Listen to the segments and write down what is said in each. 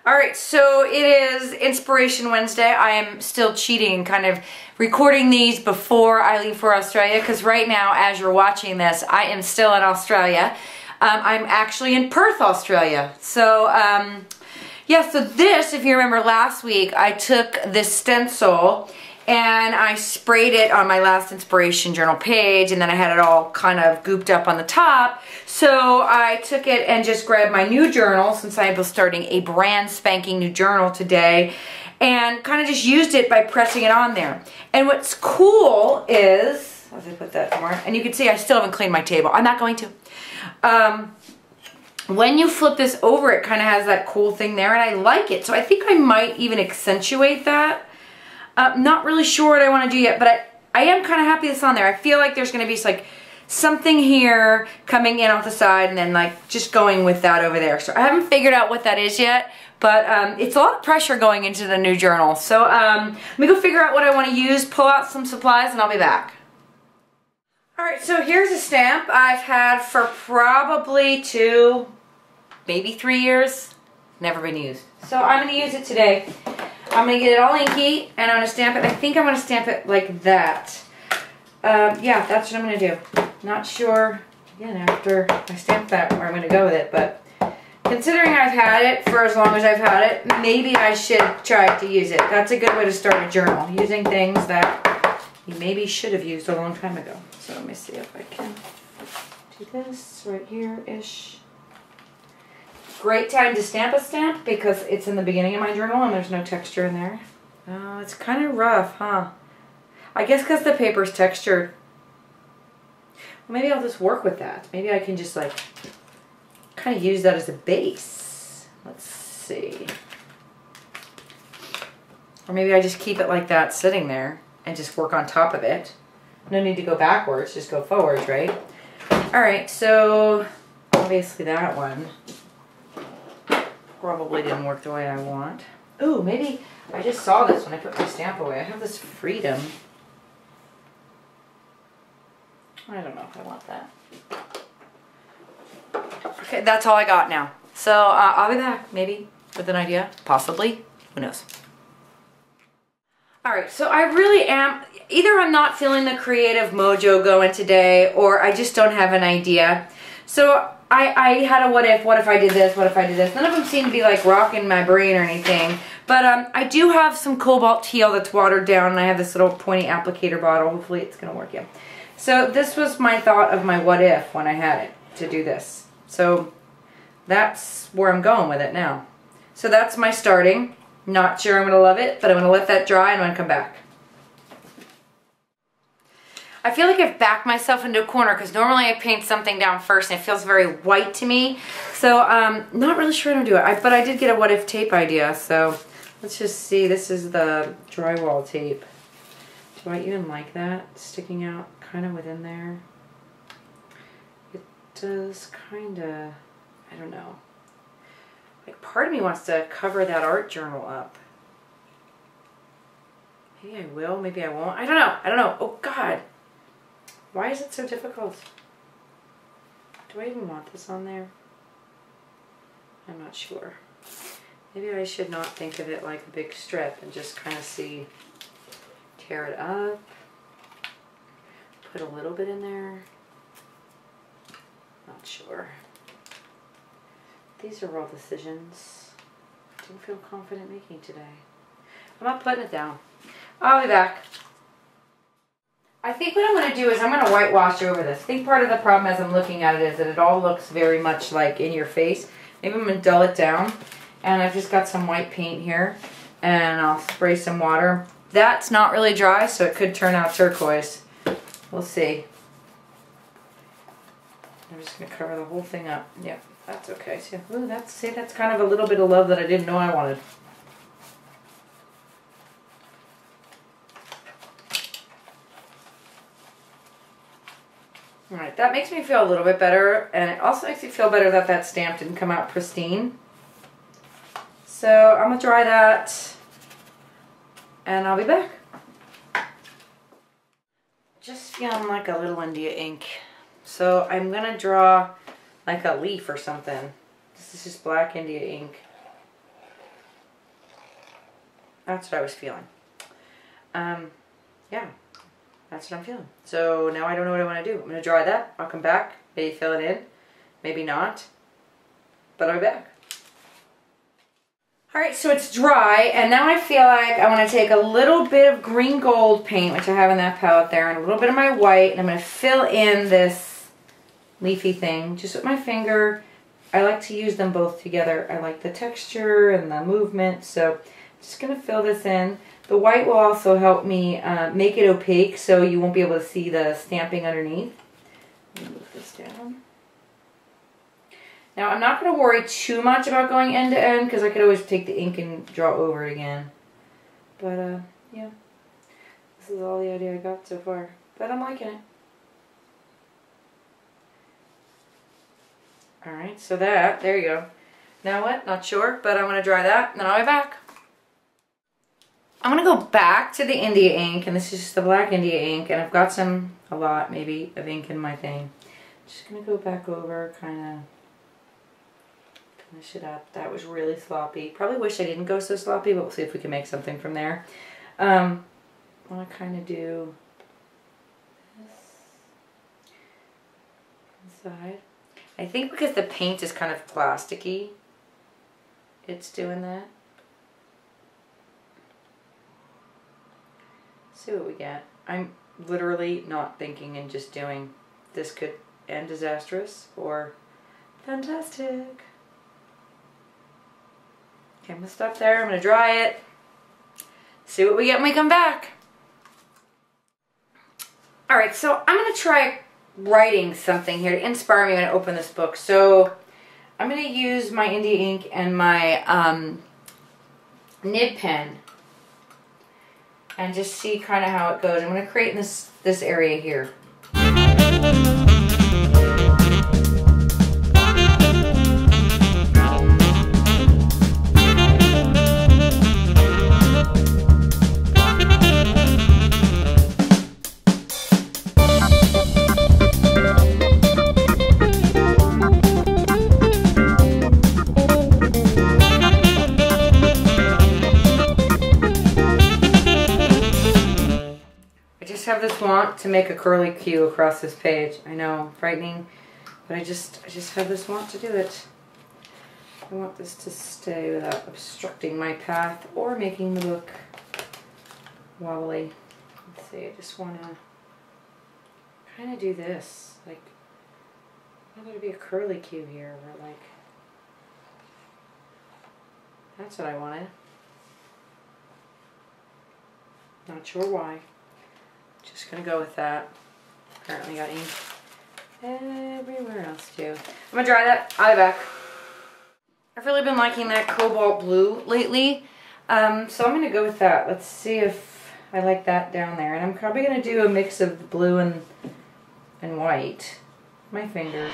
Alright, so it is Inspiration Wednesday. I am still cheating, kind of recording these before I leave for Australia, because right now, as you're watching this, I am still in Australia. I'm actually in Perth, Australia. So, yeah, so this, if you remember last week, I took this stencil and I sprayed it on my last Inspiration Journal page, and then I had it all kind of gooped up on the top. So I took it and just grabbed my new journal, since I was starting a brand spanking new journal today, and kind of just used it by pressing it on there. And what's cool is, as I put that more, and you can see I still haven't cleaned my table. I'm not going to. When you flip this over, it kind of has that cool thing there, and I like it. So I think I might even accentuate that. Not really sure what I want to do yet, but I am kind of happy it's on there. I feel like there's going to be like something here coming in off the side and then like just going with that over there. So I haven't figured out what that is yet, but it's a lot of pressure going into the new journal. So let me go figure out what I want to use, pull out some supplies, and I'll be back. Alright, so here's a stamp I've had for probably 2, maybe 3 years. Never been used. So I'm going to use it today. I'm going to get it all inky, and I'm going to stamp it. I think I'm going to stamp it like that. Yeah, that's what I'm going to do. Not sure, again, after I stamp that, where I'm going to go with it, but considering I've had it for as long as I've had it, maybe I should try to use it. That's a good way to start a journal, using things that you maybe should have used a long time ago. So let me see if I can do this right here-ish. Great time to stamp a stamp because it's in the beginning of my journal and there's no texture in there. Oh, it's kind of rough, huh? I guess because the paper's textured. Well, maybe I'll just work with that. Maybe I can just like kind of use that as a base. Let's see. Or maybe I just keep it like that sitting there and just work on top of it. No need to go backwards, just go forwards, right? Alright, so obviously that one probably didn't work the way I want. Ooh, maybe I just saw this when I put my stamp away. I have this Freedom. I don't know if I want that. Okay, that's all I got now. So I'll be back, maybe with an idea, possibly. Who knows? Alright, so I really am, either I'm not feeling the creative mojo going today, or I just don't have an idea. So I had a what if I did this, what if I did this. None of them seem to be like rocking my brain or anything. But I do have some cobalt teal that's watered down, and I have this little pointy applicator bottle. Hopefully it's going to work, yeah. So this was my thought of my what if when I had it to do this. So that's where I'm going with it now. So that's my starting. Not sure I'm going to love it, but I'm going to let that dry and I'm going to come back. I feel like I've backed myself into a corner because normally I paint something down first and it feels very white to me. So not really sure how to do it. But I did get a what if tape idea. So let's just see. This is the drywall tape. Do I even like that sticking out kind of within there? It does kind of, I don't know. Like part of me wants to cover that art journal up. Maybe I will, maybe I won't. I don't know. I don't know. Oh God. Why is it so difficult? Do I even want this on there? I'm not sure. Maybe I should not think of it like a big strip and just kind of see, tear it up, put a little bit in there. Not sure. These are all decisions I didn't feel confident making today. I'm not putting it down. I'll be back. I think what I'm going to do is I'm going to whitewash over this. I think part of the problem as I'm looking at it is that it all looks very much like in your face. Maybe I'm going to dull it down. And I've just got some white paint here. And I'll spray some water. That's not really dry, so it could turn out turquoise. We'll see. I'm just going to cover the whole thing up. Yep, that's okay. So, ooh, that's kind of a little bit of love that I didn't know I wanted. Alright, that makes me feel a little bit better, and it also makes me feel better that that stamp didn't come out pristine. So I'm going to dry that, and I'll be back. Just feeling like a little India ink. So I'm going to draw like a leaf or something. This is just black India ink. That's what I was feeling. Yeah, that's what I'm feeling. So now I don't know what I want to do. I'm going to dry that. I'll come back, maybe fill it in, maybe not, but I'll be back. Alright, so it's dry, and now I feel like I want to take a little bit of green gold paint, which I have in that palette there, and a little bit of my white, and I'm going to fill in this leafy thing just with my finger. I like to use them both together. I like the texture and the movement, so I'm just going to fill this in. The white will also help me make it opaque, so you won't be able to see the stamping underneath. Let me move this down. Now, I'm not going to worry too much about going end to end because I could always take the ink and draw over it again. But, yeah. This is all the idea I got so far. But I'm liking it. Alright, so there you go. Now what? Not sure, but I'm going to dry that and then I'll be back. I'm going to go back to the India ink, and this is just the black India ink, and I've got a lot maybe, of ink in my thing. Just going to go back over, kind of finish it up. That was really sloppy. Probably wish I didn't go so sloppy, but we'll see if we can make something from there. I want to kind of do this inside. I think because the paint is kind of plasticky, it's doing that. See what we get. I'm literally not thinking and just doing. This could end disastrous or fantastic. Okay, I'm going to stop there. I'm going to dry it. See what we get when we come back. Alright, so I'm going to try writing something here to inspire me when I open this book. So I'm going to use my India ink and my nib pen and just see kind of how it goes. I'm going to create this area here. Have this want to make a curly Q across this page. I know, frightening, but I just have this want to do it. I want this to stay without obstructing my path or making the book wobbly. Let's see, I just want to kind of do this. Like, I want there to be a curly Q here, where like, that's what I wanted. Not sure why. Just gonna go with that. Apparently got ink everywhere else too. I'm gonna dry that. I'll be back. I've really been liking that cobalt blue lately. So I'm gonna go with that. Let's see if I like that down there. And I'm probably gonna do a mix of blue and white. My finger.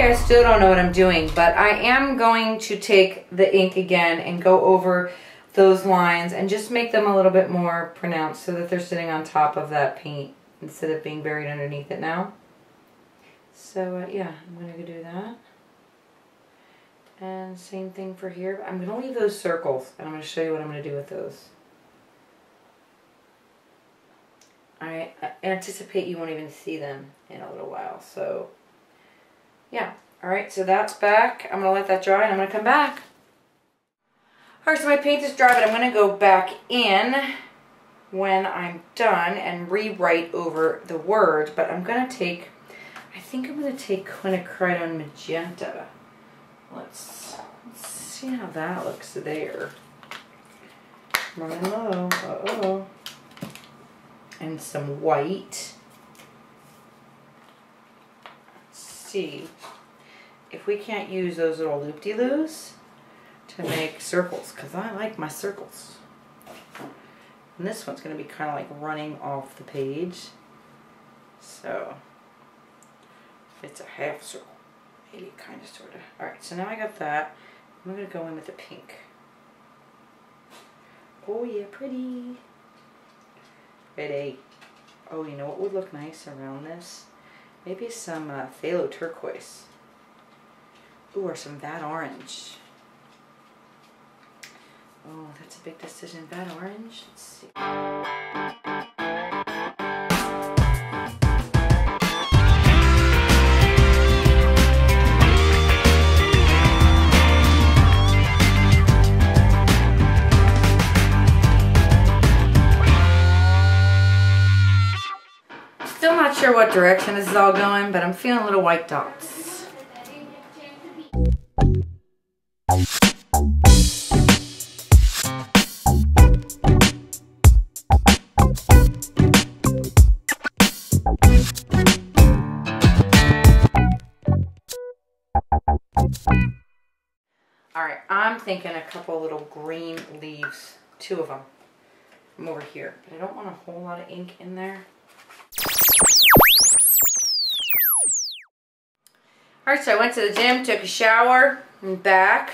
I still don't know what I'm doing, but I am going to take the ink again and go over those lines and just make them a little bit more pronounced so that they're sitting on top of that paint instead of being buried underneath it now. So yeah, I'm going to do that. And same thing for here. I'm going to leave those circles and I'm going to show you what I'm going to do with those. I anticipate you won't even see them in a little while, so yeah. Alright, so that's back. I'm going to let that dry and I'm going to come back. Alright, so my paint is dry, but I'm going to go back in when I'm done and rewrite over the words. But I'm going to take, I think I'm going to take quinacridone magenta. Let's see how that looks there. Running low. Uh-oh. And some white. Let's see if we can't use those little loop-de-loos to make circles, because I like my circles. And this one's going to be kind of like running off the page. So it's a half circle. Maybe kind of, sort of. Alright, so now I got that. I'm going to go in with the pink. Oh yeah, pretty. Ready. Oh, you know what would look nice around this? Maybe some phthalo turquoise. Ooh, or some vat orange. Oh, that's a big decision. Vat orange? Let's see. Still not sure what direction this is all going, but I'm feeling little white dots. Alright, I'm thinking a couple little green leaves, 2 of them from over here, but I don't want a whole lot of ink in there. Alright, so I went to the gym, took a shower, and back,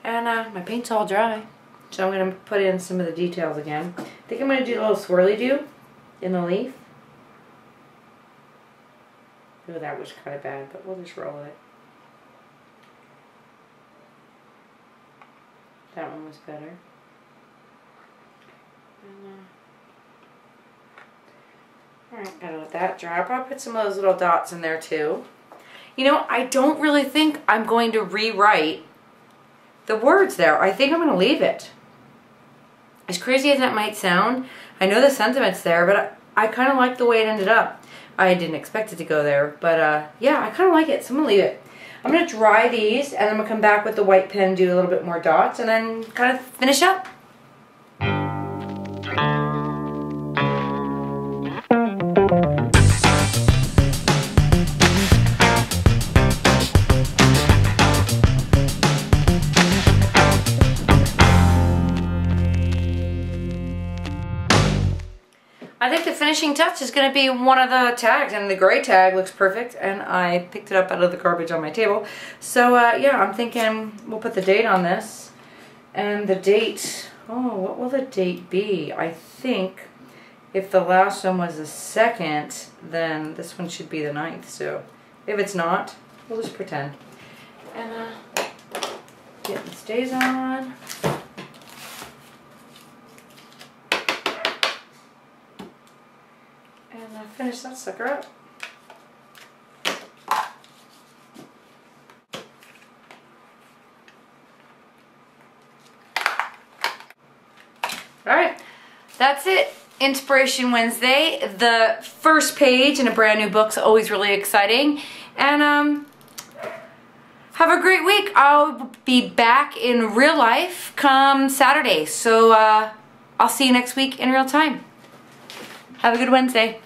and my paint's all dry. So I'm going to put in some of the details again. I think I'm going to do a little swirly-do in the leaf. Oh, that was kind of bad, but we'll just roll it. That one was better. Alright, gotta let that dry. I'll probably put some of those little dots in there too. You know, I don't really think I'm going to rewrite the words there. I think I'm going to leave it. As crazy as that might sound, I know the sentiment's there, but I kind of like the way it ended up. I didn't expect it to go there, but yeah, I kind of like it, so I'm going to leave it. I'm going to dry these, and I'm going to come back with the white pen, do a little bit more dots, and then kind of finish up. I think the finishing touch is going to be one of the tags, and the gray tag looks perfect, and I picked it up out of the garbage on my table. So yeah, I'm thinking we'll put the date on this, and the date, oh, what will the date be? I think if the last one was the 2nd, then this one should be the 9th, so if it's not, we'll just pretend. And get the stays on. And finish that sucker up. Alright, that's it. Inspiration Wednesday. The first page in a brand new book's always really exciting. And have a great week. I'll be back in real life come Saturday. So I'll see you next week in real time. Have a good Wednesday.